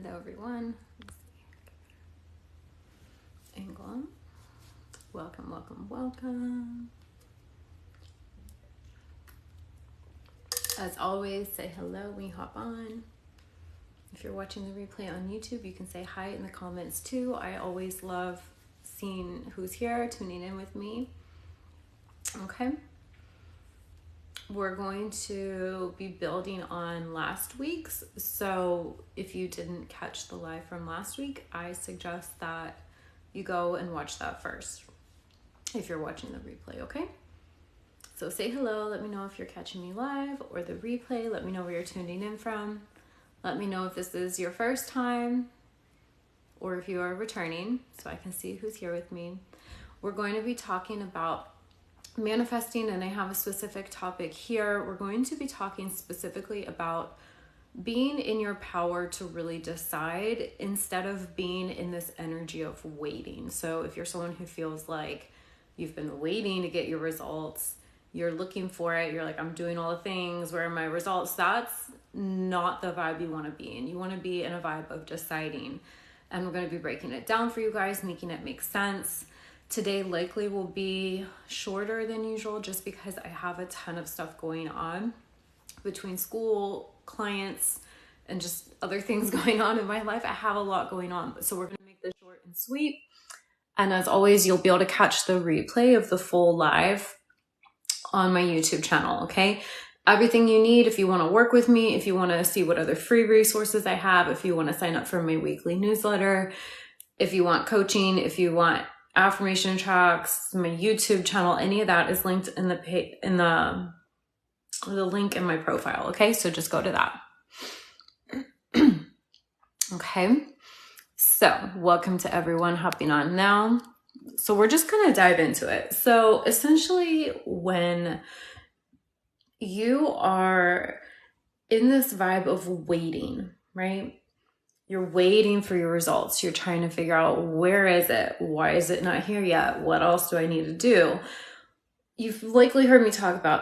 Hello everyone. Angle. Welcome, welcome, welcome. As always, say hello when you hop on. If you're watching the replay on YouTube, you can say hi in the comments too. I always love seeing who's here, tuning in with me. Okay. We're going to be building on last week's. So if you didn't catch the live from last week, I suggest that you go and watch that first if you're watching the replay, okay? So say hello, let me know if you're catching me live or the replay. Let me know where you're tuning in from. Let me know if this is your first time or if you are returning so I can see who's here with me. We're going to be talking about manifesting, and I have a specific topic here. We're going to be talking specifically about being in your power to really decide instead of being in this energy of waiting. So if you're someone who feels like you've been waiting to get your results, you're looking for it, you're like, I'm doing all the things, where are my results? That's not the vibe you want to be in. You want to be in a vibe of deciding. And we're going to be breaking it down for you guys, making it make sense. Today likely will be shorter than usual just because I have a ton of stuff going on between school, clients, and just other things going on in my life. I have a lot going on, so we're going to make this short and sweet. And as always, you'll be able to catch the replay of the full live on my YouTube channel, okay? Everything you need if you want to work with me, if you want to see what other free resources I have, if you want to sign up for my weekly newsletter, if you want coaching, if you want affirmation tracks, my YouTube channel, any of that is linked in the link in my profile. Okay, so just go to that. Okay, so welcome to everyone hopping on now. So we're just gonna dive into it. So essentially, when you are in this vibe of waiting, right? You're waiting for your results. You're trying to figure out, where is it? Why is it not here yet? What else do I need to do? You've likely heard me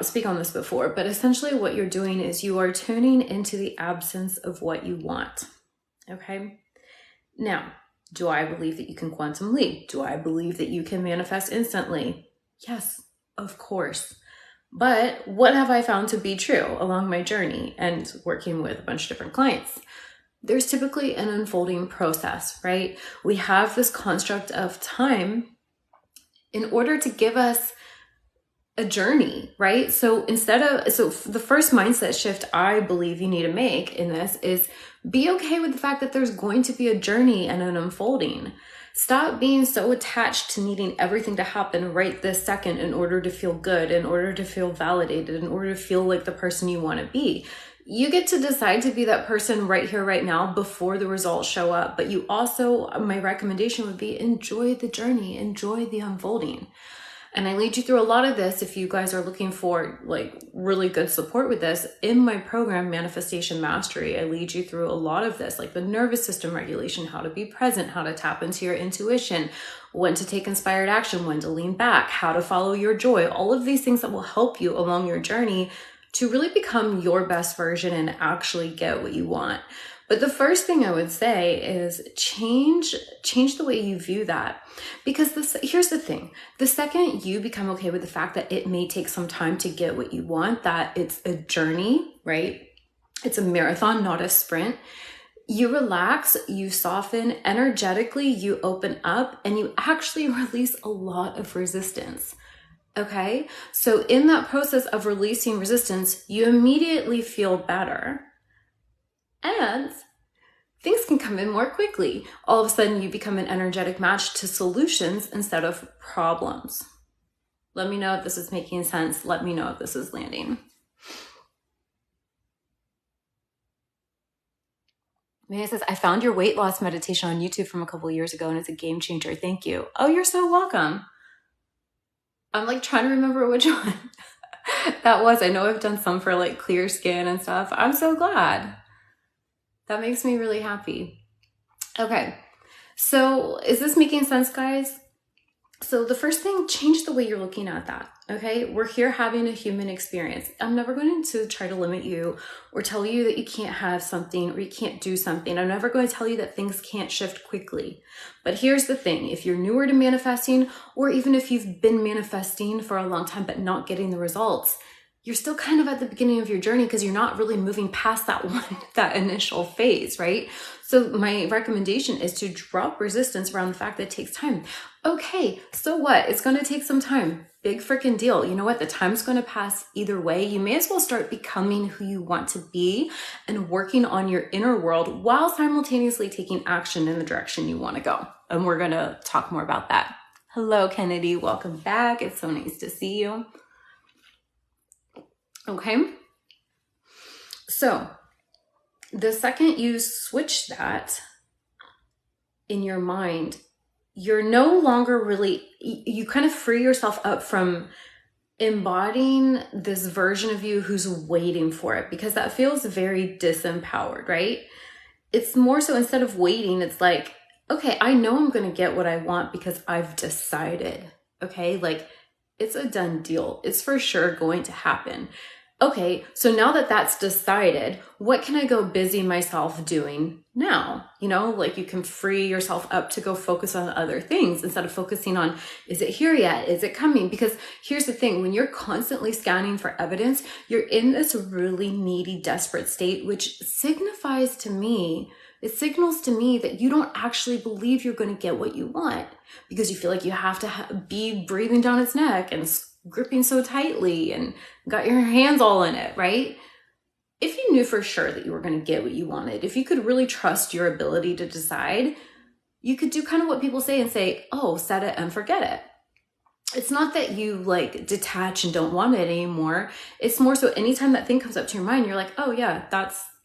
speak on this before, but essentially what you're doing is you are tuning into the absence of what you want. Okay. Now, do I believe that you can quantum leap? Do I believe that you can manifest instantly? Yes, of course. But what have I found to be true along my journey and working with a bunch of different clients? There's typically an unfolding process, right? We have this construct of time in order to give us a journey, right? So the first mindset shift I believe you need to make in this is be okay with the fact that there's going to be a journey and an unfolding. Stop being so attached to needing everything to happen right this second in order to feel good, in order to feel validated, in order to feel like the person you want to be. You get to decide to be that person right here, right now, before the results show up. But you also, my recommendation would be enjoy the journey, enjoy the unfolding. And I lead you through a lot of this if you guys are looking for like really good support with this. In my program, Manifestation Mastery, I lead you through a lot of this, like the nervous system regulation, how to be present, how to tap into your intuition, when to take inspired action, when to lean back, how to follow your joy, all of these things that will help you along your journey to really become your best version and actually get what you want. But the first thing I would say is change the way you view that. Because here's the thing. The second you become okay with the fact that it may take some time to get what you want, that it's a journey, right? It's a marathon, not a sprint. You relax, you soften, energetically, you open up, and you actually release a lot of resistance. Okay, so in that process of releasing resistance, you immediately feel better. And things can come in more quickly. All of a sudden, you become an energetic match to solutions instead of problems. Let me know if this is making sense. Let me know if this is landing. Maya says, I found your weight loss meditation on YouTube from a couple of years ago, and it's a game changer. Thank you. Oh, you're so welcome. I'm like trying to remember which one that was. I know I've done some for like clear skin and stuff. I'm so glad. That makes me really happy. Okay. So is this making sense, guys? So the first thing, change the way you're looking at that. Okay. We're here having a human experience. I'm never going to try to limit you or tell you that you can't have something or you can't do something. I'm never going to tell you that things can't shift quickly. But here's the thing. If you're newer to manifesting, or even if you've been manifesting for a long time, but not getting the results, you're still kind of at the beginning of your journey because you're not really moving past that initial phase, right? So my recommendation is to drop resistance around the fact that it takes time. Okay, so what? It's going to take some time. Big freaking deal. You know what? The time's going to pass either way. You may as well start becoming who you want to be and working on your inner world while simultaneously taking action in the direction you want to go. And we're going to talk more about that. Hello, Kennedy. Welcome back. It's so nice to see you. Okay. So the second you switch that in your mind, you're no longer really, you kind of free yourself up from embodying this version of you who's waiting for it, because that feels very disempowered, right? It's more so, instead of waiting, it's like, okay, I know I'm going to get what I want because I've decided, okay? Like, it's a done deal. It's for sure going to happen. Okay, so now that that's decided, what can I go busy myself doing now? You know, like, you can free yourself up to go focus on other things instead of focusing on, is it here yet? Is it coming? Because here's the thing, when you're constantly scanning for evidence, you're in this really needy, desperate state, which signifies to me, it signals to me that you don't actually believe you're going to get what you want, because you feel like you have to be breathing down its neck and gripping so tightly and got your hands all in it, right? If you knew for sure that you were going to get what you wanted, if you could really trust your ability to decide, you could do kind of what people say and say, oh, set it and forget it. It's not that you like detach and don't want it anymore. It's more so, anytime that thing comes up to your mind, you're like, oh yeah,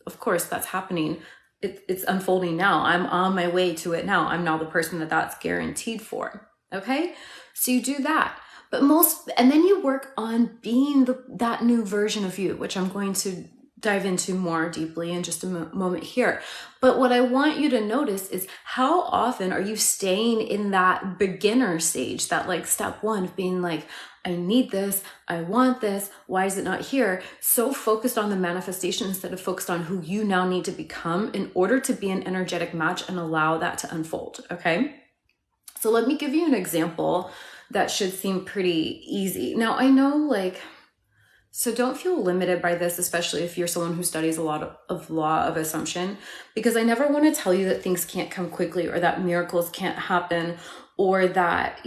of course that's happening. It's unfolding now. I'm on my way to it now. I'm now the person that's guaranteed for. Okay. So you do that. And then you work on being that new version of you, which I'm going to dive into more deeply in just a moment here. But what I want you to notice is, how often are you staying in that beginner stage, that like step one of being like, I need this, I want this, why is it not here? So focused on the manifestation instead of focused on who you now need to become in order to be an energetic match and allow that to unfold. Okay. So let me give you an example that should seem pretty easy. Now, I know, so don't feel limited by this, especially if you're someone who studies a lot of law of assumption, because I never want to tell you that things can't come quickly, or that miracles can't happen, or that,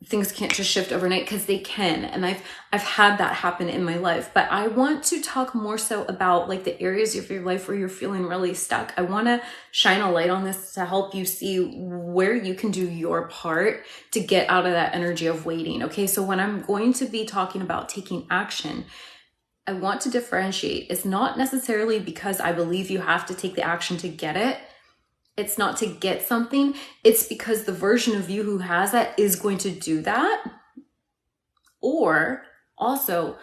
things can't just shift overnight, because they can. And I've had that happen in my life. But I want to talk more so about like the areas of your life where you're feeling really stuck. I want to shine a light on this to help you see where you can do your part to get out of that energy of waiting. Okay. So when I'm going to be talking about taking action, I want to differentiate. It's not necessarily because I believe you have to take the action to get it. It's not to get something. It's because the version of you who has that is going to do that. Or also,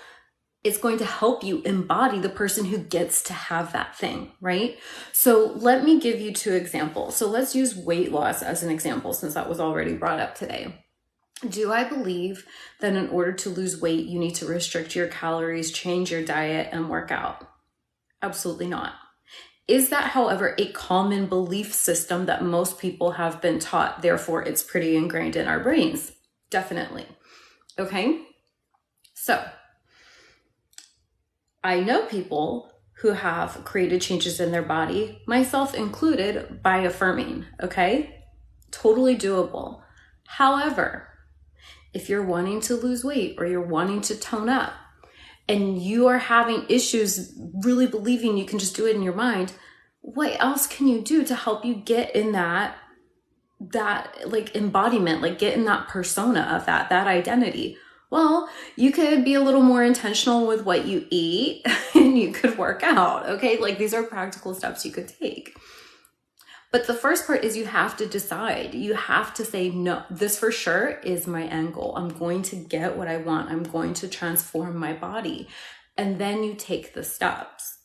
it's going to help you embody the person who gets to have that thing, right? So let me give you 2 examples. So let's use weight loss as an example, since that was already brought up today. Do I believe that in order to lose weight, you need to restrict your calories, change your diet, and work out? Absolutely not. Is that, however, a common belief system that most people have been taught? Therefore, it's pretty ingrained in our brains. Definitely. Okay. So I know people who have created changes in their body, myself included, by affirming. Okay. Totally doable. However, if you're wanting to lose weight or you're wanting to tone up, and you are having issues really believing you can just do it in your mind, what else can you do to help you get in that like embodiment, like get in that persona of that identity? Well, you could be a little more intentional with what you eat and you could work out. Okay. Like, these are practical steps you could take. But the first part is, you have to decide. You have to say, no, this for sure is my end goal. I'm going to get what I want. I'm going to transform my body. And then you take the steps.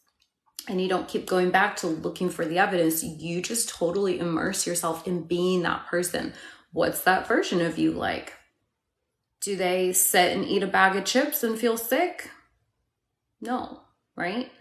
And you don't keep going back to looking for the evidence. You just totally immerse yourself in being that person. What's that version of you like? Do they sit and eat a bag of chips and feel sick? No, right?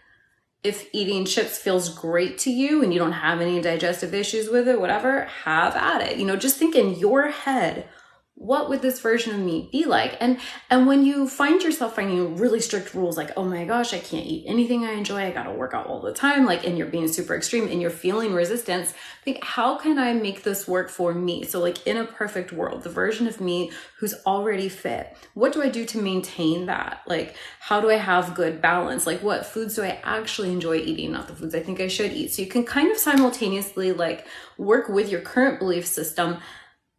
If eating chips feels great to you and you don't have any digestive issues with it, whatever, have at it. Just think in your head, what would this version of me be like? And when you find yourself finding really strict rules, like, oh my gosh, I can't eat anything I enjoy, I gotta work out all the time, and you're being super extreme and you're feeling resistance, think, how can I make this work for me? So in a perfect world, the version of me who's already fit, what do I do to maintain that? How do I have good balance? What foods do I actually enjoy eating, not the foods I think I should eat? So you can kind of simultaneously work with your current belief system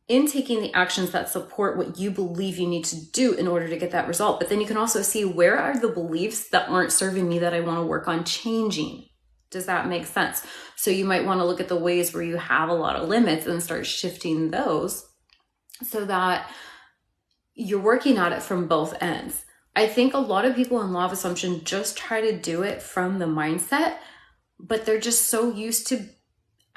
in taking the actions that support what you believe you need to do in order to get that result. But then you can also see, where are the beliefs that aren't serving me that I want to work on changing? Does that make sense? So you might want to look at the ways where you have a lot of limits and start shifting those so that you're working at it from both ends. I think a lot of people in Law of Assumption just try to do it from the mindset, but they're just so used to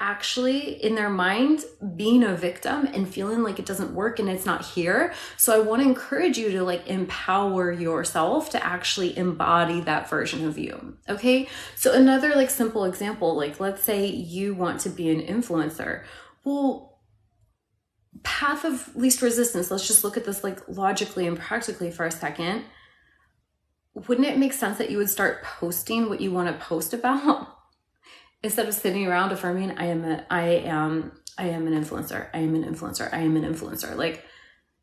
actually in their mind being a victim and feeling like it doesn't work and it's not here. So I want to encourage you to empower yourself to actually embody that version of you. Okay. So another simple example, let's say you want to be an influencer. Well, path of least resistance. Let's just look at this logically and practically for a second. Wouldn't it make sense that you would start posting what you want to post about? Instead of sitting around affirming, I am an influencer. I am an influencer. I am an influencer.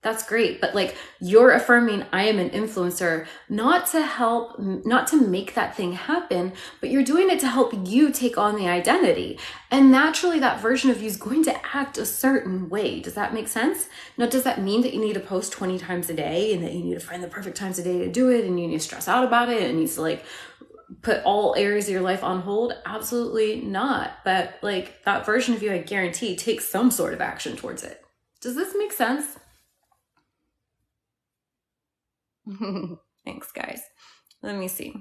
That's great. But you're affirming, I am an influencer, not to make that thing happen, but you're doing it to help you take on the identity. And naturally that version of you is going to act a certain way. Does that make sense? Now, does that mean that you need to post 20 times a day and that you need to find the perfect times a day to do it and you need to stress out about it and you need to put all areas of your life on hold? Absolutely not. But that version of you, I guarantee, takes some sort of action towards it. Does this make sense? Thanks, guys. Let me see.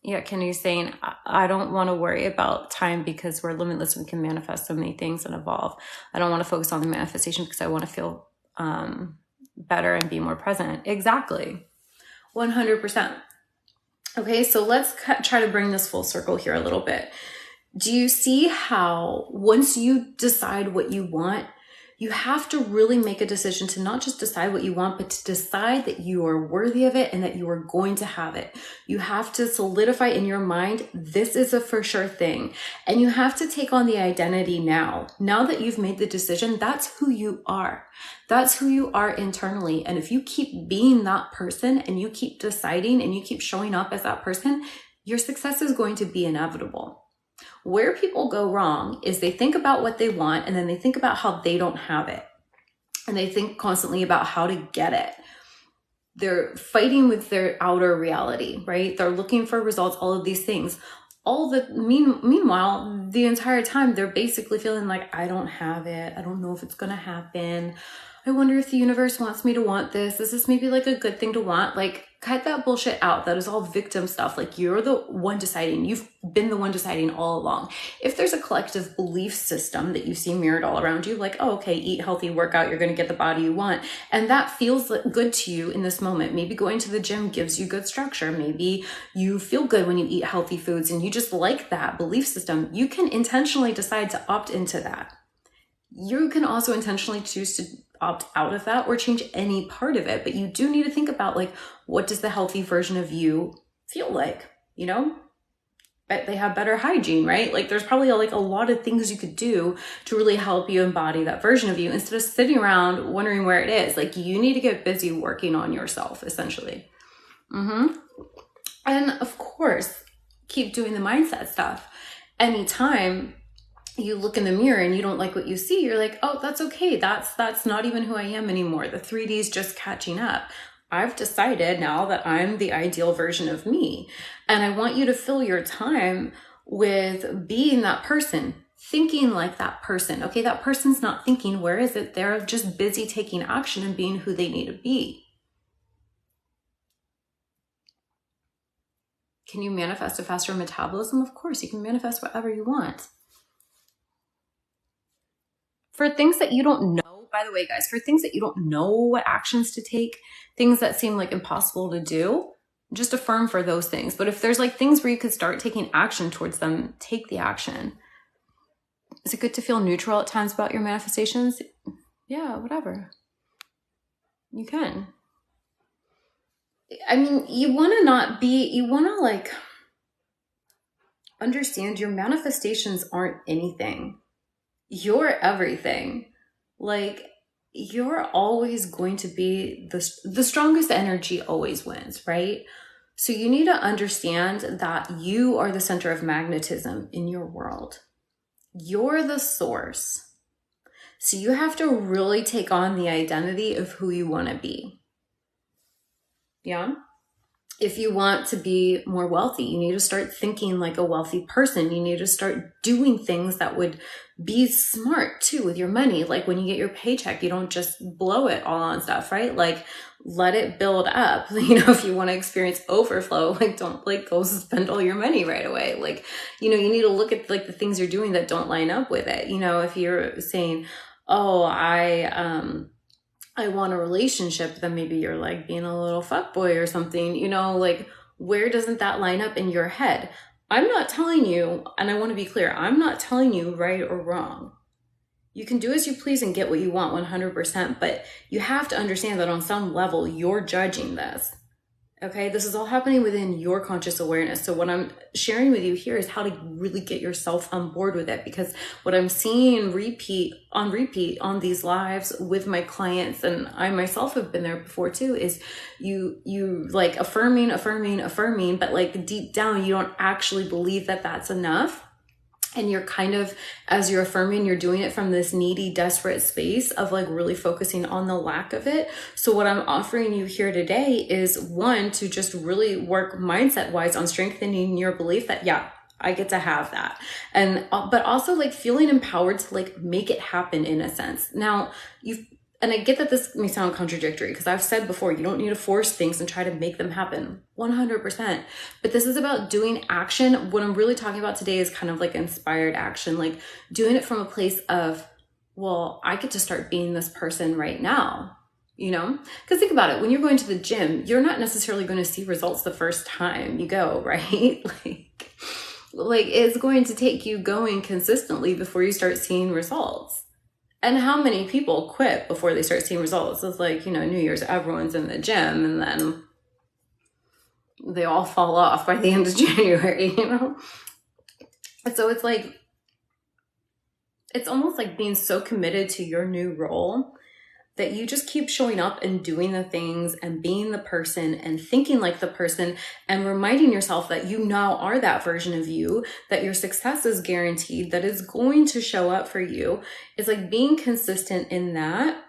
Yeah, Kenny's saying, I don't want to worry about time because we're limitless. We can manifest so many things and evolve. I don't want to focus on the manifestation because I want to feel better and be more present. Exactly. 100%. Okay, so let's try to bring this full circle here a little bit. Do you see how once you decide what you want, you have to really make a decision to not just decide what you want, but to decide that you are worthy of it and that you are going to have it. You have to solidify in your mind, this is a for sure thing. And you have to take on the identity now. Now that you've made the decision, that's who you are. That's who you are internally. And if you keep being that person and you keep deciding and you keep showing up as that person, your success is going to be inevitable. Where people go wrong is they think about what they want and then they think about how they don't have it. And they think constantly about how to get it. They're fighting with their outer reality, right? They're looking for results, all of these things. Meanwhile, the entire time they're basically feeling like, I don't have it. I don't know if it's going to happen. I wonder if the universe wants me to want this. Is this maybe a good thing to want? Cut that bullshit out. That is all victim stuff. You're the one deciding. You've been the one deciding all along. If there's a collective belief system that you see mirrored all around you, oh, okay, eat healthy, work out, you're going to get the body you want. And that feels good to you in this moment. Maybe going to the gym gives you good structure. Maybe you feel good when you eat healthy foods and you just like that belief system. You can intentionally decide to opt into that. You can also intentionally choose to opt out of that or change any part of it. But you do need to think about what does the healthy version of you feel like, But they have better hygiene, right? There's probably a lot of things you could do to really help you embody that version of you instead of sitting around wondering where it is. You need to get busy working on yourself, essentially. And of course, keep doing the mindset stuff. Anytime you look in the mirror and you don't like what you see, you're like, oh, that's okay. That's not even who I am anymore. The 3D is just catching up. I've decided now that I'm the ideal version of me. And I want you to fill your time with being that person, thinking like that person. Okay, that person's not thinking, where is it? They're just busy taking action and being who they need to be. Can you manifest a faster metabolism? Of course, you can manifest whatever you want. For things that you don't know, by the way, guys, for things that you don't know what actions to take, things that seem like impossible to do, just affirm for those things. But if there's like things where you could start taking action towards them, take the action. Is it good to feel neutral at times about your manifestations? Yeah, whatever. You can. I mean, you want to like understand your manifestations aren't anything. You're everything. Like, you're always going to be the strongest energy always wins, right? So you need to understand that you are the center of magnetism in your world. You're the source. So you have to really take on the identity of who you want to be. Yeah? If you want to be more wealthy, you need to start thinking like a wealthy person. You need to start doing things that would be smart too with your money. Like when you get your paycheck, you don't just blow it all on stuff, right? Like let it build up. If you want to experience overflow, like don't like go spend all your money right away. Like, you need to look at like the things you're doing that don't line up with it. If you're saying, oh, I want a relationship, then maybe you're like being a little fuckboy or something, like where doesn't that line up in your head? I'm not telling you, and I want to be clear, I'm not telling you right or wrong. You can do as you please and get what you want 100%, but you have to understand that on some level, you're judging this. Okay, this is all happening within your conscious awareness. So what I'm sharing with you here is how to really get yourself on board with it, because what I'm seeing repeat on these lives with my clients, and I myself have been there before too, is you like affirming, but like deep down, you don't actually believe that that's enough. And you're kind of, as you're affirming, you're doing it from this needy, desperate space of like really focusing on the lack of it. So what I'm offering you here today is one, to just really work mindset wise on strengthening your belief that, yeah, I get to have that. And, but also like feeling empowered to like make it happen in a sense. Now and I get that this may sound contradictory because I've said before, you don't need to force things and try to make them happen 100%. But this is about doing action. What I'm really talking about today is kind of like inspired action, like doing it from a place of, well, I get to start being this person right now, Because think about it. When you're going to the gym, you're not necessarily going to see results the first time you go, right? Like it's going to take you going consistently before you start seeing results. And how many people quit before they start seeing results? It's like, New Year's, everyone's in the gym and then they all fall off by the end of January, And so it's like, it's almost like being so committed to your new role that you just keep showing up and doing the things and being the person and thinking like the person and reminding yourself that you now are that version of you, that your success is guaranteed, that it's going to show up for you. It's like being consistent in that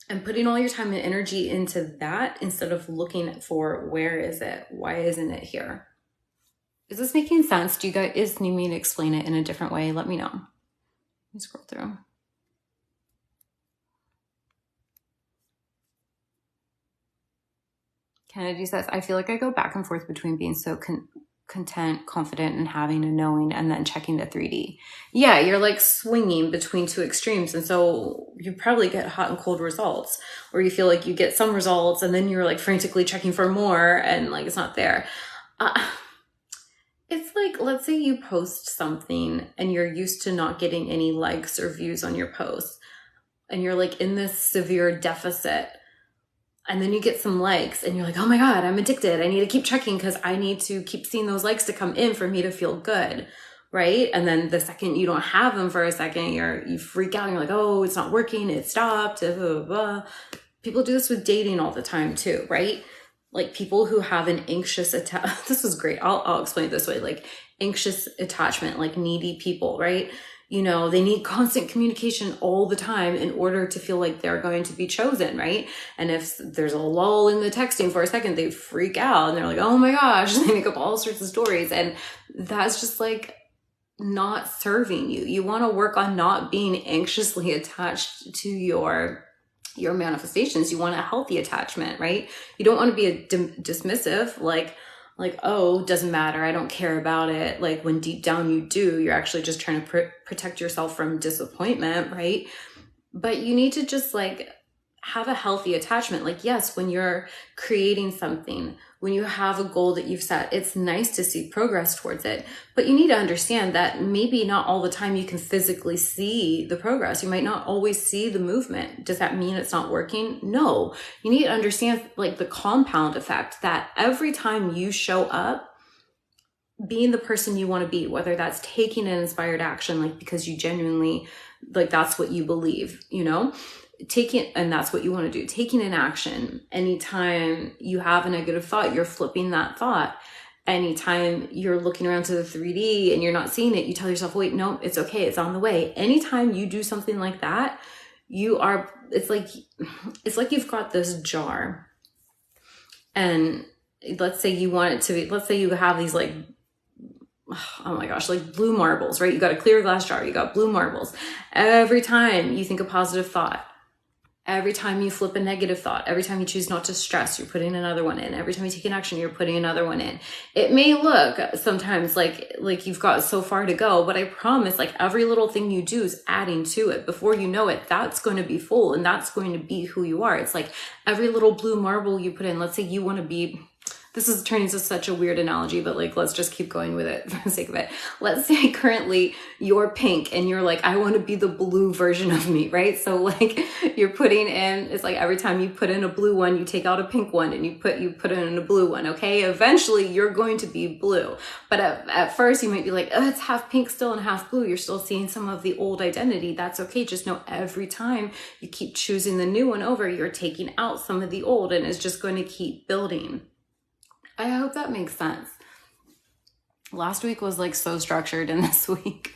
and putting all your time and energy into that instead of looking for where is it? Why isn't it here? Is this making sense? Do you guys need me to explain it in a different way? Let me know. Let me scroll through. Kennedy says, I feel like I go back and forth between being so content, confident, and having a knowing, and then checking the 3D. Yeah, you're like swinging between two extremes. And so you probably get hot and cold results, or you feel like you get some results and then you're like frantically checking for more and like it's not there. It's like, let's say you post something and you're used to not getting any likes or views on your post, and you're like in this severe deficit. And then you get some likes and you're like, oh my God, I'm addicted. I need to keep checking because I need to keep seeing those likes to come in for me to feel good, right? And then the second you don't have them for a second, you freak out and you're like, oh, it's not working. It stopped. Blah, blah, blah. People do this with dating all the time too, right? Like people who have an anxious this is great. I'll explain it this way, like anxious attachment, like needy people, right? They need constant communication all the time in order to feel like they're going to be chosen, right? And if there's a lull in the texting for a second, they freak out and they're like, oh my gosh, they make up all sorts of stories. And that's just like not serving you. You want to work on not being anxiously attached to your manifestations. You want a healthy attachment, right? You don't want to be a dismissive, like, like, oh, doesn't matter, I don't care about it. Like when deep down you do, you're actually just trying to protect yourself from disappointment, right? But you need to just like have a healthy attachment. Like, yes, when you're creating something, when you have a goal that you've set, it's nice to see progress towards it. But you need to understand that maybe not all the time you can physically see the progress. You might not always see the movement. Does that mean it's not working? No. You need to understand like the compound effect that every time you show up, being the person you want to be, whether that's taking an inspired action, like because you genuinely, like that's what you believe, you know, and that's what you want to do, taking an action. Anytime you have a negative thought, you're flipping that thought. Anytime you're looking around to the 3D and you're not seeing it, you tell yourself, wait, no, it's okay, it's on the way. Anytime you do something like that, it's like you've got this jar, and let's say you want it to be, let's say you have these like, oh my gosh, like blue marbles, right? You got a clear glass jar, you got blue marbles. Every time you think a positive thought, every time you flip a negative thought, every time you choose not to stress, you're putting another one in. Every time you take an action, you're putting another one in. It may look sometimes like you've got so far to go, but I promise like every little thing you do is adding to it. Before you know it, that's going to be full and that's going to be who you are. It's like every little blue marble you put in, let's say you want to be, this is turning into such a weird analogy, but like, let's just keep going with it for the sake of it. Let's say currently you're pink and you're like, I want to be the blue version of me, right? So like you're putting in, it's like every time you put in a blue one, you take out a pink one and you put in a blue one. Okay. Eventually you're going to be blue. But at first you might be like, oh, it's half pink still and half blue. You're still seeing some of the old identity. That's okay. Just know every time you keep choosing the new one over, you're taking out some of the old, and it's just going to keep building. I hope that makes sense. Last week was like so structured, and this week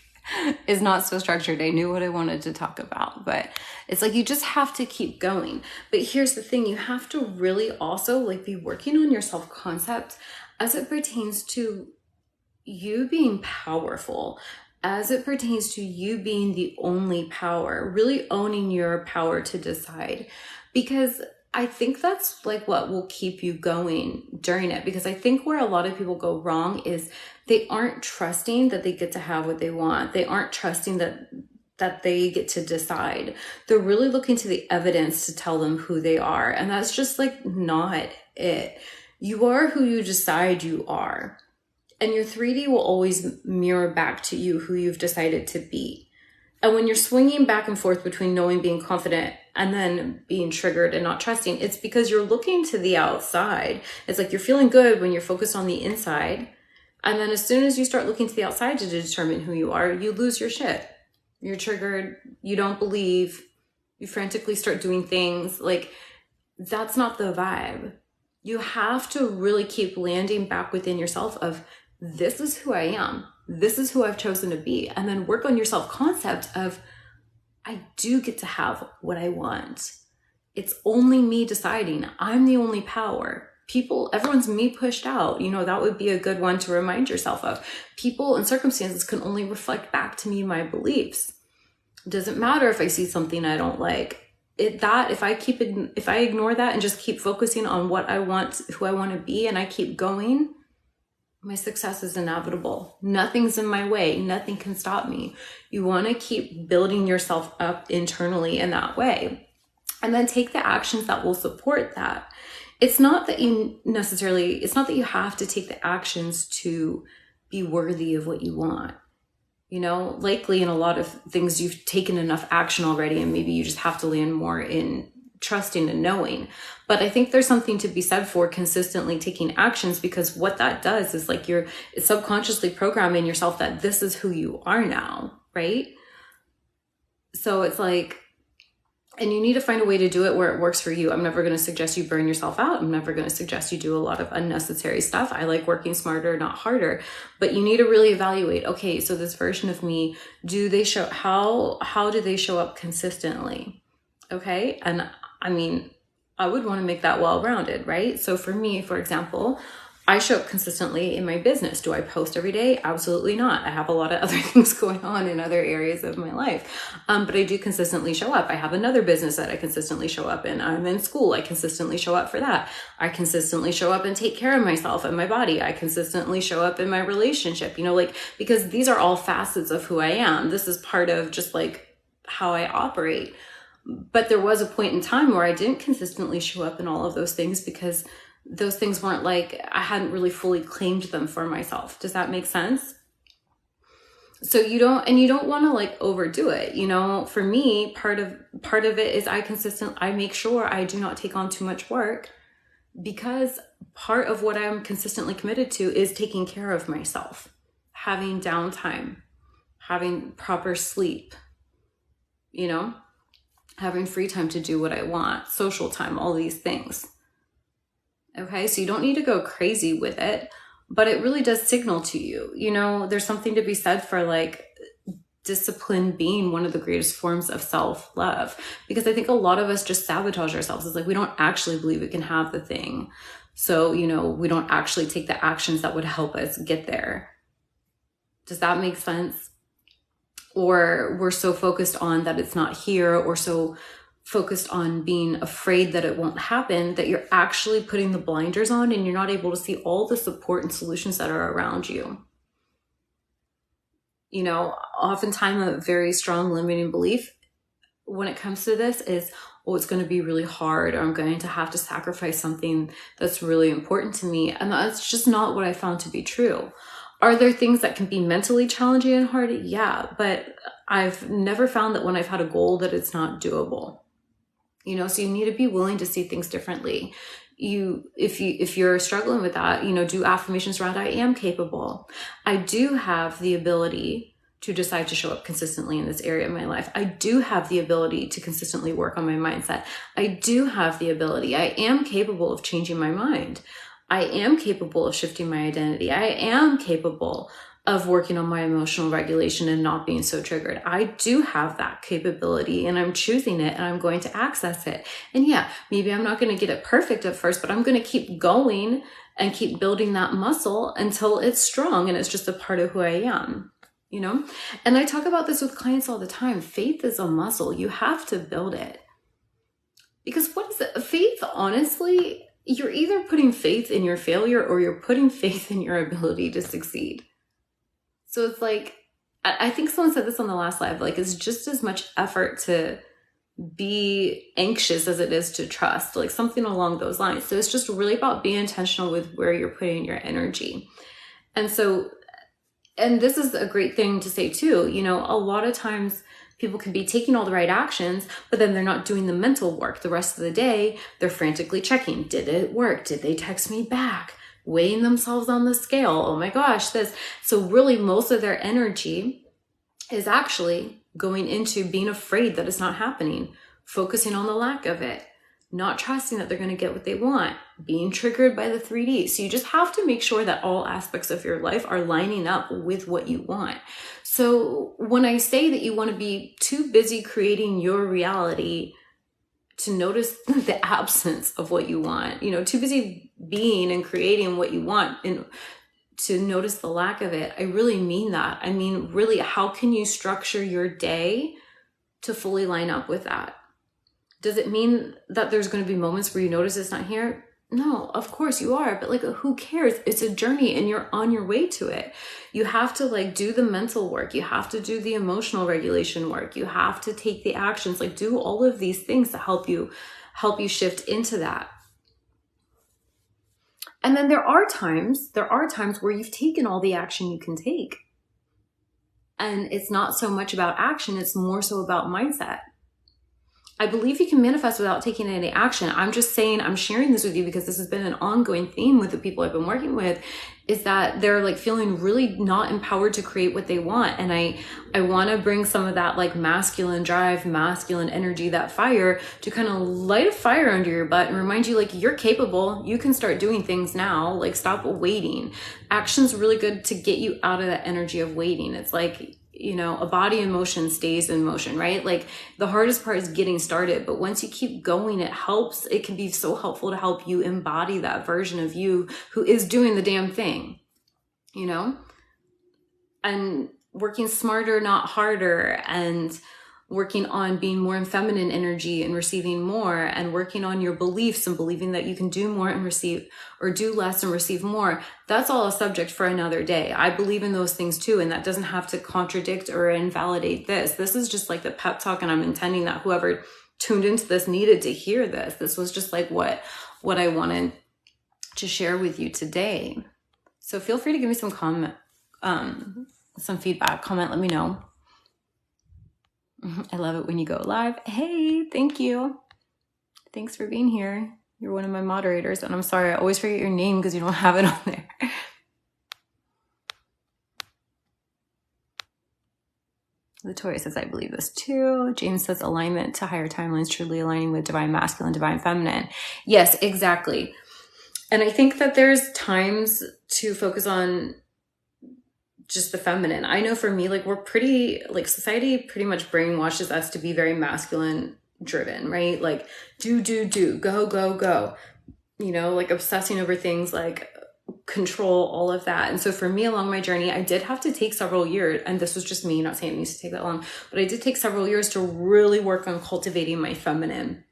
is not so structured. I knew what I wanted to talk about, but it's like you just have to keep going. But here's the thing, you have to really also like be working on your self-concept as it pertains to you being powerful, as it pertains to you being the only power, really owning your power to decide. Because I think that's like what will keep you going during it. Because I think where a lot of people go wrong is they aren't trusting that they get to have what they want. They aren't trusting that they get to decide. They're really looking to the evidence to tell them who they are. And that's just like not it. You are who you decide you are. And your 3D will always mirror back to you who you've decided to be. And when you're swinging back and forth between knowing, being confident, and then being triggered and not trusting, it's because you're looking to the outside. It's like you're feeling good when you're focused on the inside. And then as soon as you start looking to the outside to determine who you are, you lose your shit. You're triggered. You don't believe. You frantically start doing things. Like, that's not the vibe. You have to really keep landing back within yourself of, this is who I am. This is who I've chosen to be. And then work on your self-concept of, I do get to have what I want. It's only me deciding. I'm the only power. Everyone's me pushed out. You know, that would be a good one to remind yourself of. People and circumstances can only reflect back to me my beliefs. It doesn't matter if I see something I don't like. If I ignore that and just keep focusing on what I want, who I want to be, and I keep going, my success is inevitable. Nothing's in my way. Nothing can stop me. You want to keep building yourself up internally in that way. And then take the actions that will support that. It's not that you have to take the actions to be worthy of what you want. You know, likely in a lot of things, you've taken enough action already, and maybe you just have to land more in trusting and knowing. But I think there's something to be said for consistently taking actions, because what that does is like you're subconsciously programming yourself that this is who you are now, right? So it's like, and you need to find a way to do it where it works for you. I'm never going to suggest you burn yourself out. I'm never going to suggest you do a lot of unnecessary stuff. I like working smarter, not harder. But you need to really evaluate, okay, so this version of me, how do they show up consistently? Okay. And I mean, I would want to make that well-rounded, right? So for me, for example, I show up consistently in my business. Do I post every day? Absolutely not. I have a lot of other things going on in other areas of my life. But I do consistently show up. I have another business that I consistently show up in. I'm in school. I consistently show up for that. I consistently show up and take care of myself and my body. I consistently show up in my relationship, because these are all facets of who I am. This is part of just like how I operate. But there was a point in time where I didn't consistently show up in all of those things because those things weren't like, I hadn't really fully claimed them for myself. Does that make sense? So you don't want to like overdo it. For me, part of it is I make sure I do not take on too much work, because part of what I'm consistently committed to is taking care of myself, having downtime, having proper sleep, having free time to do what I want, social time, all these things. Okay, so you don't need to go crazy with it, but it really does signal to you. There's something to be said for like discipline being one of the greatest forms of self-love, because I think a lot of us just sabotage ourselves. It's like we don't actually believe we can have the thing. So, we don't actually take the actions that would help us get there. Does that make sense? Or we're so focused on that it's not here, or so focused on being afraid that it won't happen, that you're actually putting the blinders on and you're not able to see all the support and solutions that are around you. Oftentimes a very strong limiting belief when it comes to this is, it's going to be really hard, or I'm going to have to sacrifice something that's really important to me. And that's just not what I found to be true. Are there things that can be mentally challenging and hard? Yeah, but I've never found that when I've had a goal that it's not doable. So you need to be willing to see things differently. If you're struggling with that, do affirmations around I am capable. I do have the ability to decide to show up consistently in this area of my life. I do have the ability to consistently work on my mindset. I do have the ability. I am capable of changing my mind. I am capable of shifting my identity. I am capable of working on my emotional regulation and not being so triggered. I do have that capability, and I'm choosing it, and I'm going to access it. And yeah, maybe I'm not going to get it perfect at first, but I'm going to keep going and keep building that muscle until it's strong and it's just a part of who I am, And I talk about this with clients all the time. Faith is a muscle. You have to build it. Because what is it? Faith, honestly, you're either putting faith in your failure or you're putting faith in your ability to succeed. So it's like, I think someone said this on the last live, like it's just as much effort to be anxious as it is to trust, like something along those lines. So it's just really about being intentional with where you're putting your energy. And this is a great thing to say too, a lot of times people can be taking all the right actions, but then they're not doing the mental work. The rest of the day, they're frantically checking. Did it work? Did they text me back? Weighing themselves on the scale. Oh my gosh, this. So really most of their energy is actually going into being afraid that it's not happening, focusing on the lack of it, not trusting that they're going to get what they want, being triggered by the 3D. So you just have to make sure that all aspects of your life are lining up with what you want. So when I say that you want to be too busy creating your reality to notice the absence of what you want, too busy being and creating what you want and to notice the lack of it. I really mean that. I mean, really, how can you structure your day to fully line up with that? Does it mean that there's going to be moments where you notice it's not here? No, of course you are, but like, who cares? It's a journey and you're on your way to it. You have to like do the mental work. You have to do the emotional regulation work. You have to take the actions, like do all of these things to help you shift into that. And then there are times where you've taken all the action you can take. And it's not so much about action, it's more so about mindset. I believe you can manifest without taking any action. I'm just saying, I'm sharing this with you because this has been an ongoing theme with the people I've been working with, is that they're like feeling really not empowered to create what they want. And I want to bring some of that like masculine drive, masculine energy, that fire, to kind of light a fire under your butt and remind you like you're capable. You can start doing things now. Like stop waiting. Action's really good to get you out of that energy of waiting. It's like, you know, a body in motion stays in motion, right? Like the hardest part is getting started, but once you keep going, it can be so helpful to help you embody that version of you who is doing the damn thing, you know, and working smarter, not harder, and working on being more in feminine energy and receiving more, and working on your beliefs and believing that you can do more and receive, or do less and receive more. That's all a subject for another day. I believe in those things too, and that doesn't have to contradict or invalidate this. This is just like the pep talk, and I'm intending that whoever tuned into this needed to hear this. This was just like what I wanted to share with you today. So feel free to give me some feedback, comment, let me know. I love it when you go live. Hey, thank you. Thanks for being here. You're one of my moderators, and I'm sorry, I always forget your name because you don't have it on there. Latoya says, I believe this too. James says, alignment to higher timelines, truly aligning with divine masculine, divine feminine. Yes, exactly. And I think that there's times to focus on just the feminine. I know for me, like we're pretty, like society pretty much brainwashes us to be very masculine driven, right? Like do, go, you know, like obsessing over things like control, all of that. And so for me along my journey, I did have to take several years, and this was just me, not saying it needs to take that long, but I did take several years to really work on cultivating my feminine,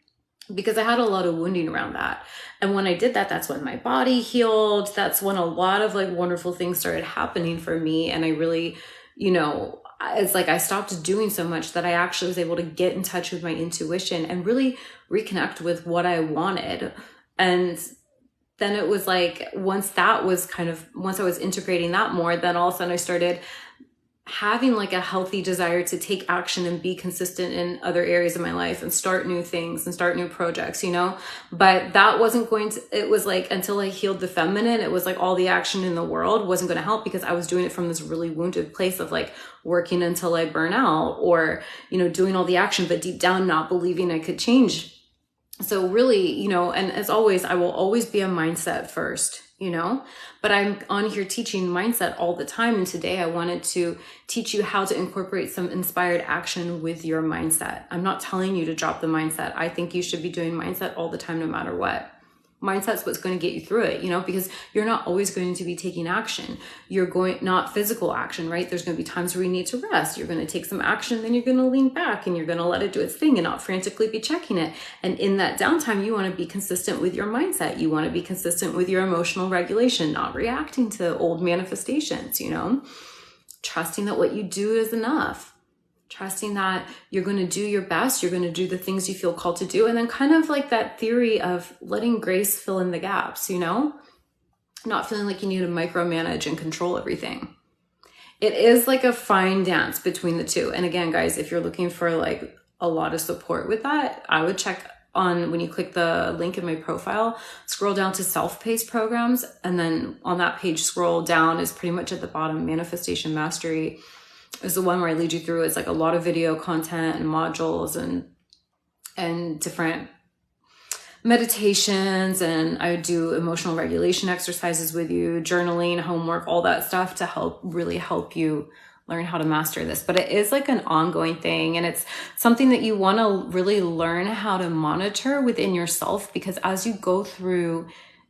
because I had a lot of wounding around that. And when I did that, that's when my body healed. That's when a lot of like wonderful things started happening for me. And I really, you know, it's like I stopped doing so much that I actually was able to get in touch with my intuition and really reconnect with what I wanted. And then it was like, once I was integrating that more, then all of a sudden I started having like a healthy desire to take action and be consistent in other areas of my life and start new things and start new projects, you know, but that wasn't going to, it was like, until I healed the feminine, it was like all the action in the world wasn't going to help, because I was doing it from this really wounded place of like working until I burn out, or, you know, doing all the action, but deep down not believing I could change. So really, you know, and as always, I will always be a mindset first, you know, but I'm on here teaching mindset all the time. And today I wanted to teach you how to incorporate some inspired action with your mindset. I'm not telling you to drop the mindset. I think you should be doing mindset all the time, no matter what. Mindset's what's going to get you through it, you know, because you're not always going to be taking action. Not physical action, right? There's going to be times where you need to rest. You're going to take some action, then you're going to lean back and you're going to let it do its thing and not frantically be checking it. And in that downtime, you want to be consistent with your mindset. You want to be consistent with your emotional regulation, not reacting to old manifestations, you know, trusting that what you do is enough. Trusting that you're going to do your best, you're going to do the things you feel called to do. And then kind of like that theory of letting grace fill in the gaps, you know, not feeling like you need to micromanage and control everything. It is like a fine dance between the two. And again, guys, if you're looking for like a lot of support with that, I would check on, when you click the link in my profile, scroll down to self-paced programs. And then on that page, scroll down is pretty much at the bottom, Manifestation Mastery is the one where I lead you through. It's like a lot of video content and modules and different meditations, and I do emotional regulation exercises with you, journaling, homework, all that stuff to really help you learn how to master this. But it is like an ongoing thing, and it's something that you want to really learn how to monitor within yourself, because as you go through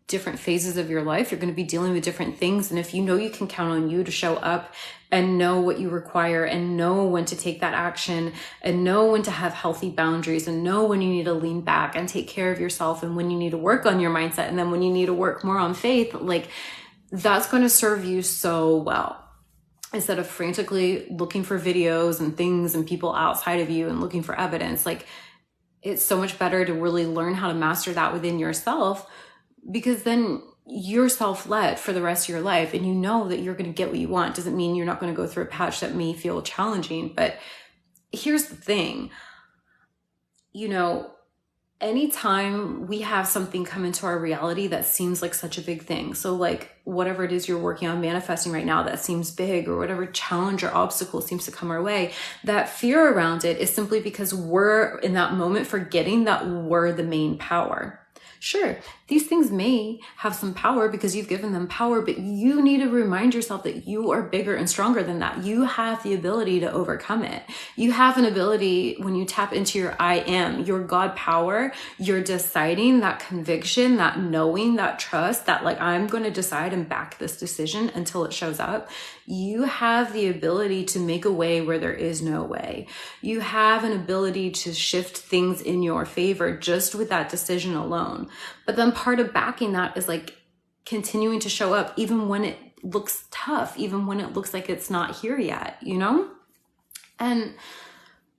different phases of your life, you're going to be dealing with different things. And if you know you can count on you to show up and know what you require and know when to take that action and know when to have healthy boundaries and know when you need to lean back and take care of yourself and when you need to work on your mindset and then when you need to work more on faith, like that's going to serve you so well. Instead of frantically looking for videos and things and people outside of you and looking for evidence, like it's so much better to really learn how to master that within yourself, because then you're self-led for the rest of your life and you know that you're going to get what you want. Doesn't mean you're not going to go through a patch that may feel challenging, but here's the thing, you know, anytime we have something come into our reality that seems like such a big thing, so like whatever it is you're working on manifesting right now that seems big, or whatever challenge or obstacle seems to come our way, that fear around it is simply because we're in that moment forgetting that we're the main power. Sure, These things may have some power because you've given them power, but you need to remind yourself that you are bigger and stronger than that. You have the ability to overcome it. You have an ability when you tap into your I am, your God power, you're deciding, that conviction, that knowing, that trust, that like, I'm going to decide and back this decision until it shows up. You have the ability to make a way where there is no way. You have an ability to shift things in your favor just with that decision alone. But then part of backing that is like continuing to show up even when it looks tough, even when it looks like it's not here yet, you know? And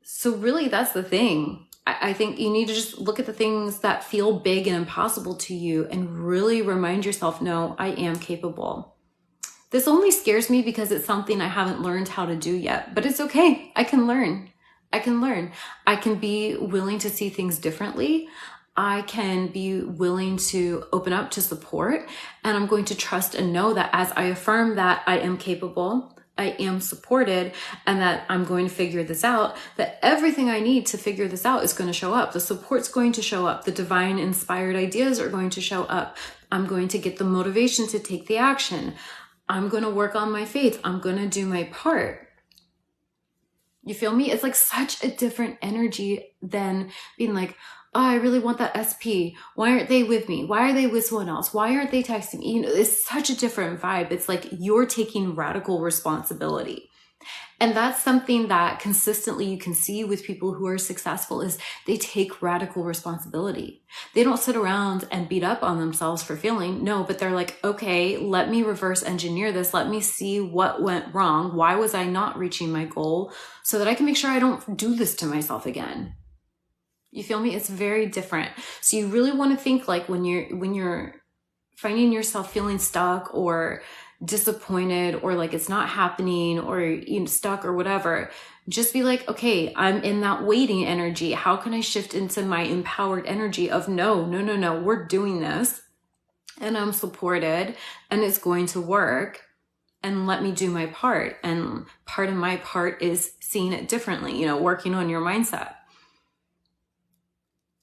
so really that's the thing. I think you need to just look at the things that feel big and impossible to you and really remind yourself, no, I am capable. This only scares me because it's something I haven't learned how to do yet, but it's okay. I can learn. I can be willing to see things differently. I can be willing to open up to support, and I'm going to trust and know that as I affirm that I am capable, I am supported, and that I'm going to figure this out, that everything I need to figure this out is going to show up. The support's going to show up. The divine inspired ideas are going to show up. I'm going to get the motivation to take the action. I'm going to work on my faith. I'm going to do my part. You feel me? It's like such a different energy than being like, oh, I really want that SP. Why aren't they with me? Why are they with someone else? Why aren't they texting me? You know, it's such a different vibe. It's like you're taking radical responsibility. And that's something that consistently you can see with people who are successful is they take radical responsibility. They don't sit around and beat up on themselves for failing. No, but they're like, okay, let me reverse engineer this. Let me see what went wrong. Why was I not reaching my goal so that I can make sure I don't do this to myself again? You feel me? It's very different. So you really want to think like when you're finding yourself feeling stuck or disappointed or like it's not happening or stuck or whatever, just be like, okay, I'm in that waiting energy. How can I shift into my empowered energy of no, we're doing this and I'm supported and it's going to work, and let me do my part. And part of my part is seeing it differently, working on your mindset.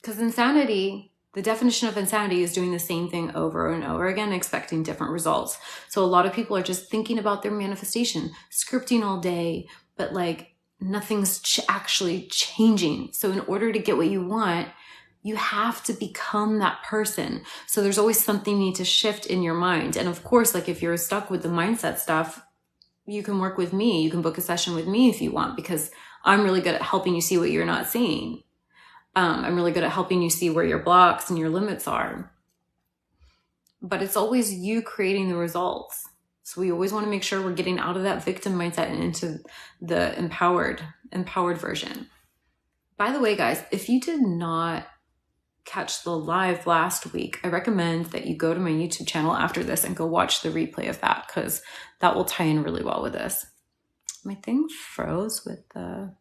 Because insanity, the definition of insanity is doing the same thing over and over again, expecting different results. So a lot of people are just thinking about their manifestation, scripting all day, but like nothing's actually changing. So in order to get what you want, you have to become that person. So there's always something you need to shift in your mind. And of course, like if you're stuck with the mindset stuff, you can work with me. You can book a session with me if you want, because I'm really good at helping you see what you're not seeing. I'm really good at helping you see where your blocks and your limits are. But it's always you creating the results. So we always want to make sure we're getting out of that victim mindset and into the empowered version. By the way, guys, if you did not catch the live last week, I recommend that you go to my YouTube channel after this and go watch the replay of that, because that will tie in really well with this. My thing froze with the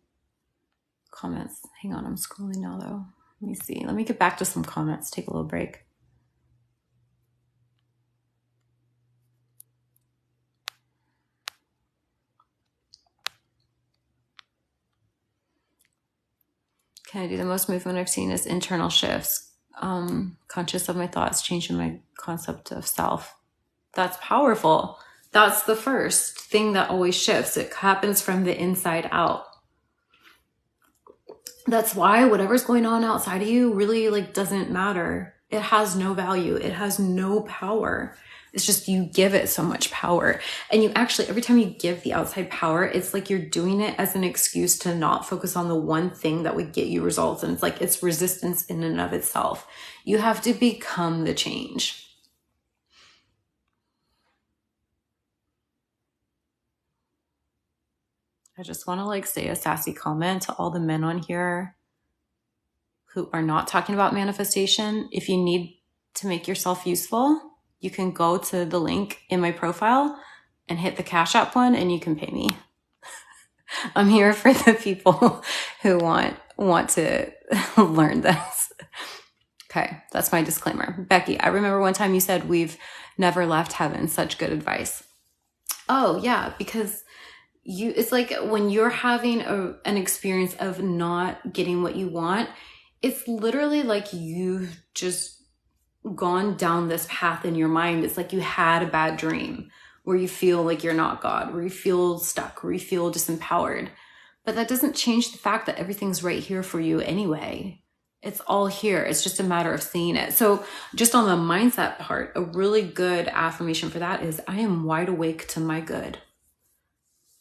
comments. Hang on, I'm scrolling now though. Let me see. Let me get back to some comments. Take a little break. Can I do the most movement I've seen is internal shifts. Conscious of my thoughts, changing my concept of self. That's powerful. That's the first thing that always shifts. It happens from the inside out. That's why whatever's going on outside of you really doesn't matter. It has no value. It has no power. It's just you give it so much power. And you actually, every time you give the outside power, it's like you're doing it as an excuse to not focus on the one thing that would get you results. And it's like it's resistance in and of itself. You have to become the change. I just want to say a sassy comment to all the men on here who are not talking about manifestation. If you need to make yourself useful, you can go to the link in my profile and hit the Cash App one and you can pay me. I'm here for the people who want to learn this. Okay, that's my disclaimer. Becky, I remember one time you said we've never left heaven. Such good advice. Oh yeah, because it's like when you're having an experience of not getting what you want, it's literally like you just gone down this path in your mind. It's like you had a bad dream where you feel like you're not God, where you feel stuck, where you feel disempowered. But that doesn't change the fact that everything's right here for you anyway. It's all here. It's just a matter of seeing it. So just on the mindset part, a really good affirmation for that is, I am wide awake to my good.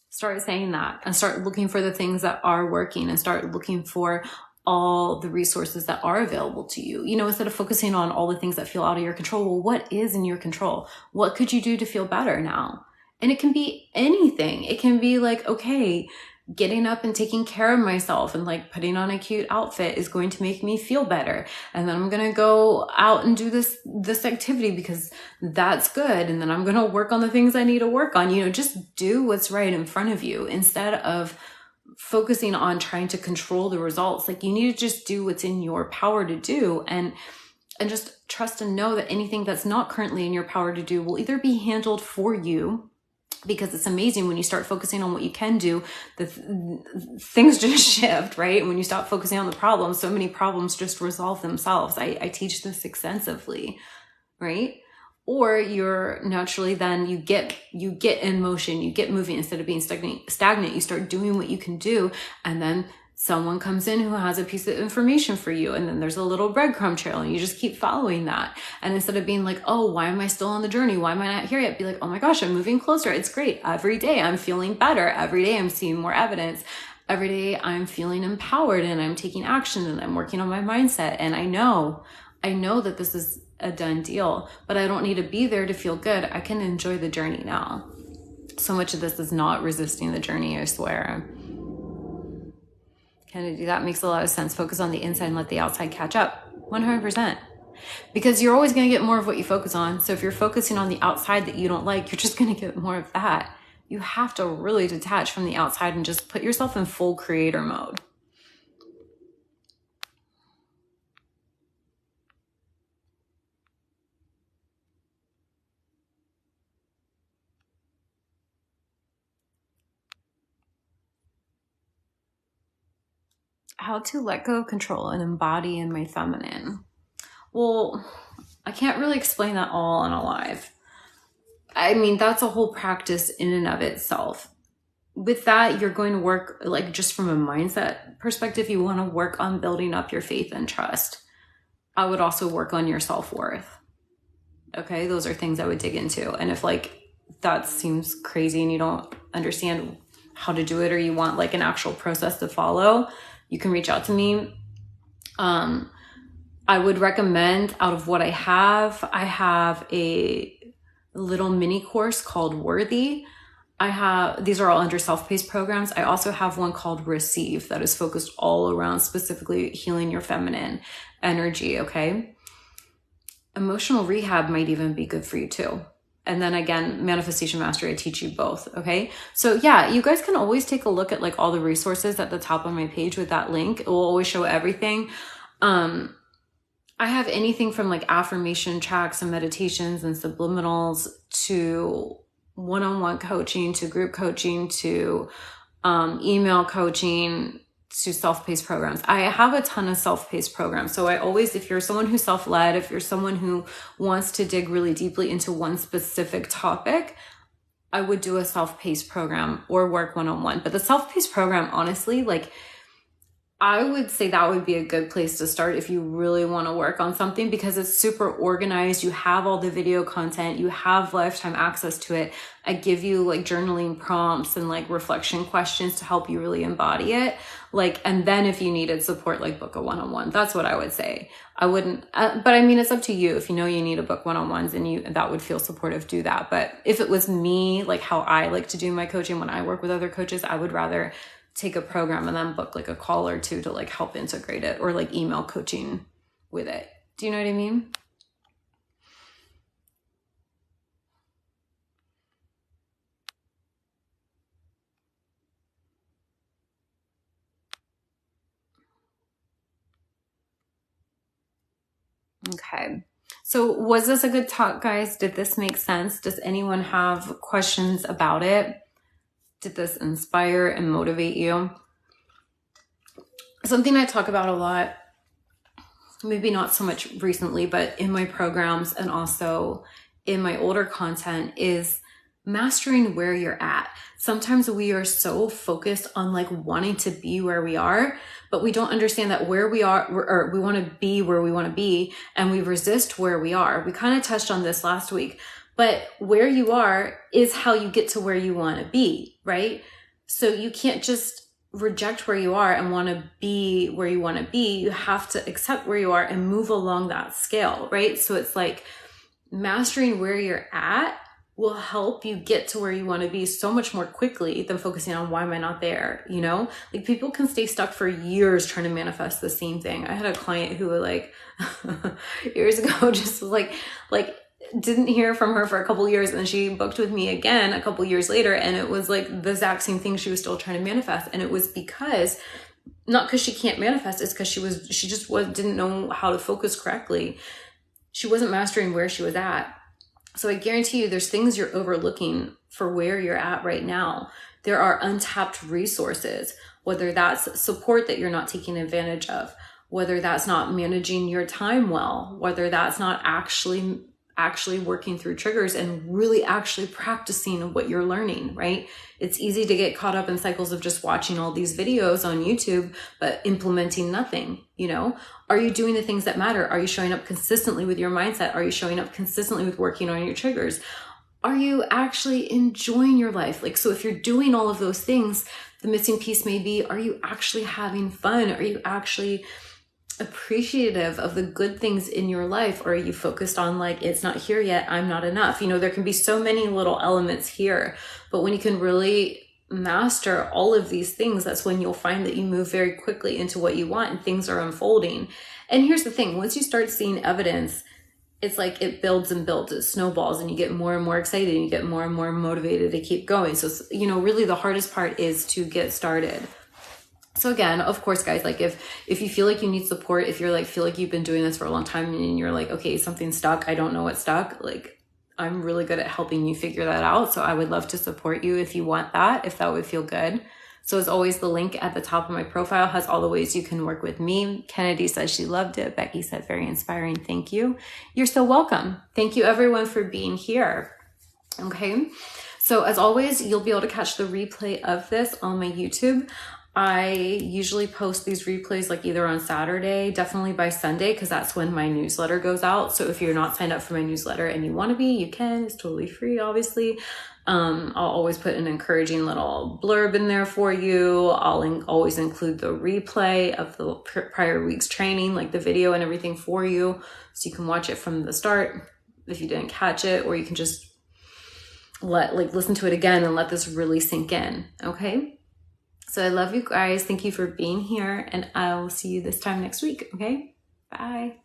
Start saying that and start looking for the things that are working, and start looking for all the resources that are available to you. You know, instead of focusing on all the things that feel out of your control, well, what is in your control? What could you do to feel better now? And it can be anything. It can be like, okay, getting up and taking care of myself and like putting on a cute outfit is going to make me feel better. And then I'm going to go out and do this activity because that's good. And then I'm going to work on the things I need to work on. You know, just do what's right in front of you instead of focusing on trying to control the results. Like, you need to just do what's in your power to do, and just trust and know that anything that's not currently in your power to do will either be handled for you, because it's amazing when you start focusing on what you can do, things just shift, right? When you stop focusing on the problems, so many problems just resolve themselves. I teach this extensively, right? Or you're naturally, then you get in motion, you get moving instead of being stagnant. You start doing what you can do, and then someone comes in who has a piece of information for you, and then there's a little breadcrumb trail, and you just keep following that. And instead of being like, oh, why am I still on the journey? Why am I not here yet? Be like, oh my gosh, I'm moving closer. It's great. Every day I'm feeling better. Every day I'm seeing more evidence. Every day I'm feeling empowered, and I'm taking action, and I'm working on my mindset. And I know that this is a done deal, but I don't need to be there to feel good. I can enjoy the journey now. So much of this is not resisting the journey, I swear. Kennedy, that makes a lot of sense. Focus on the inside and let the outside catch up. 100%. Because you're always going to get more of what you focus on. So if you're focusing on the outside that you don't like, you're just going to get more of that. You have to really detach from the outside and just put yourself in full creator mode. How to let go of control and embody in my feminine. Well, I can't really explain that all on a live. I mean, that's a whole practice in and of itself. With that, you're going to work, like, just from a mindset perspective, you want to work on building up your faith and trust. I would also work on your self-worth. Okay, those are things I would dig into. And if like that seems crazy and you don't understand how to do it, or you want like an actual process to follow, you can reach out to me. I would recommend, out of what I have a little mini course called Worthy. These are all under self-paced programs. I also have one called Receive that is focused all around specifically healing your feminine energy. Okay. Emotional rehab might even be good for you too. And then again, Manifestation Mastery, I teach you both. Okay. So yeah, you guys can always take a look at like all the resources at the top of my page with that link. It will always show everything. I have anything from like affirmation tracks and meditations and subliminals to one-on-one coaching, to group coaching, to email coaching, to self-paced programs. I have a ton of self-paced programs. So I always, if you're someone who's self-led, if you're someone who wants to dig really deeply into one specific topic, I would do a self-paced program or work one-on-one. But the self-paced program, honestly, like, I would say that would be a good place to start if you really want to work on something, because it's super organized. You have all the video content, you have lifetime access to it. I give you like journaling prompts and like reflection questions to help you really embody it. Like, and then if you needed support, like book a one-on-one. That's what I would say. I wouldn't, but I mean, it's up to you. If you know you need a book one-on-ones and that would feel supportive, do that. But if it was me, like how I like to do my coaching when I work with other coaches, I would rather take a program and then book like a call or two to like help integrate it, or like email coaching with it. Do you know what I mean? Okay. So was this a good talk, guys? Did this make sense? Does anyone have questions about it? Did this inspire and motivate you? Something I talk about a lot maybe not so much recently, but in my programs and also in my older content, is mastering where you're at. Sometimes we are so focused on like wanting to be where we are, but we don't understand that where we are, or we want to be where we want to be, and we resist where we are. We kind of touched on this last week, but where you are is how you get to where you want to be, right? So you can't just reject where you are and want to be where you want to be. You have to accept where you are and move along that scale, right? So it's like mastering where you're at will help you get to where you want to be so much more quickly than focusing on why am I not there, you know? Like people can stay stuck for years trying to manifest the same thing. I had a client who like years ago just was like didn't hear from her for a couple years, and then she booked with me again a couple years later, and it was like the exact same thing she was still trying to manifest. And it was because, not because she can't manifest, it's because she just didn't know how to focus correctly. She wasn't mastering where she was at. So I guarantee you there's things you're overlooking for where you're at right now. There are untapped resources, whether that's support that you're not taking advantage of, whether that's not managing your time well, whether that's not actually working through triggers and really actually practicing what you're learning, right? It's easy to get caught up in cycles of just watching all these videos on YouTube, but implementing nothing, you know? Are you doing the things that matter? Are you showing up consistently with your mindset? Are you showing up consistently with working on your triggers? Are you actually enjoying your life? Like, so if you're doing all of those things, the missing piece may be, are you actually having fun? Are you actually appreciative of the good things in your life? Or are you focused on like, it's not here yet, I'm not enough? You know, there can be so many little elements here, but when you can really master all of these things, that's when you'll find that you move very quickly into what you want and things are unfolding. And here's the thing, once you start seeing evidence, it's like it builds and builds, it snowballs, and you get more and more excited and you get more and more motivated to keep going. So, you know, really the hardest part is to get started. So again, of course, guys, like if you feel like you need support, if you're like, feel like you've been doing this for a long time and you're like, okay, something's stuck, I don't know what's stuck, like I'm really good at helping you figure that out. So I would love to support you if you want that, if that would feel good. So as always, the link at the top of my profile has all the ways you can work with me. Kennedy says she loved it. Becky said very inspiring. Thank you. You're so welcome. Thank you everyone for being here. Okay. So as always, you'll be able to catch the replay of this on my YouTube. I usually post these replays like either on Saturday, definitely by Sunday, because that's when my newsletter goes out. So if you're not signed up for my newsletter and you want to be, you can. It's totally free, obviously. I'll always put an encouraging little blurb in there for you. I'll always include the replay of the prior week's training, like the video and everything for you, so you can watch it from the start if you didn't catch it, or you can just listen to it again and let this really sink in. Okay. So I love you guys. Thank you for being here, and I'll see you this time next week. Okay. Bye.